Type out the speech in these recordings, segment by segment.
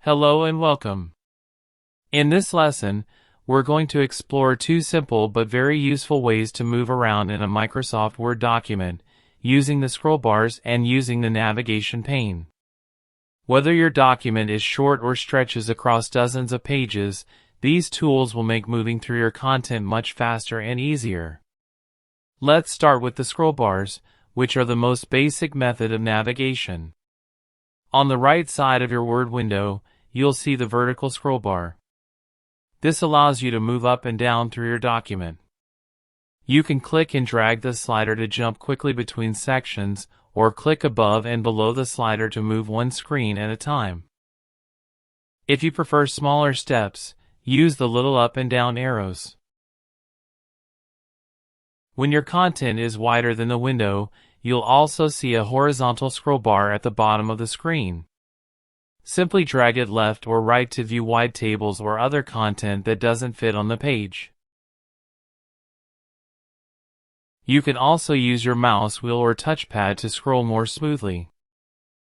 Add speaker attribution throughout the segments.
Speaker 1: Hello and welcome. In this lesson, we're going to explore two simple but very useful ways to move around in a Microsoft Word document, using the scroll bars and using the navigation pane. Whether your document is short or stretches across dozens of pages, these tools will make moving through your content much faster and easier. Let's start with the scroll bars, which are the most basic method of navigation. On the right side of your Word window, you'll see the vertical scroll bar. This allows you to move up and down through your document. You can click and drag the slider to jump quickly between sections, or click above and below the slider to move one screen at a time. If you prefer smaller steps, use the little up and down arrows. When your content is wider than the window, you'll also see a horizontal scroll bar at the bottom of the screen. Simply drag it left or right to view wide tables or other content that doesn't fit on the page. You can also use your mouse wheel or touchpad to scroll more smoothly.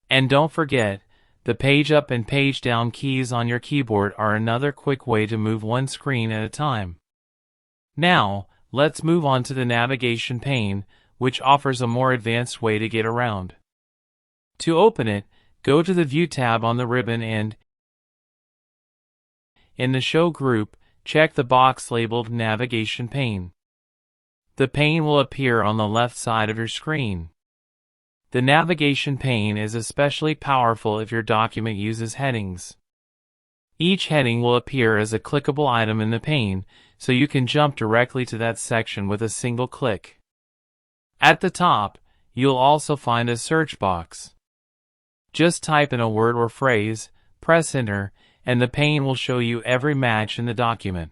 Speaker 1: And don't forget, the page up and page down keys on your keyboard are another quick way to move one screen at a time. Now, let's move on to the navigation pane, which offers a more advanced way to get around. To open it, go to the View tab on the ribbon and, in the Show group, check the box labeled Navigation Pane. The pane will appear on the left side of your screen. The navigation pane is especially powerful if your document uses headings. Each heading will appear as a clickable item in the pane, so you can jump directly to that section with a single click. At the top, you'll also find a search box. Just type in a word or phrase, press enter, and the pane will show you every match in the document.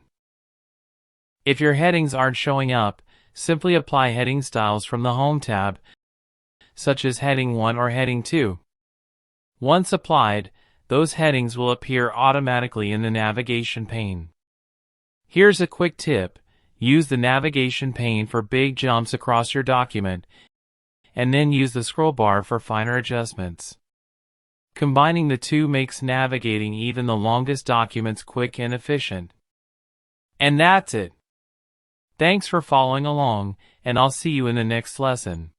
Speaker 1: If your headings aren't showing up, simply apply heading styles from the Home tab, such as Heading 1 or Heading 2. Once applied, those headings will appear automatically in the navigation pane. Here's a quick tip: use the navigation pane for big jumps across your document, and then use the scroll bar for finer adjustments. Combining the two makes navigating even the longest documents quick and efficient. And that's it. Thanks for following along, and I'll see you in the next lesson.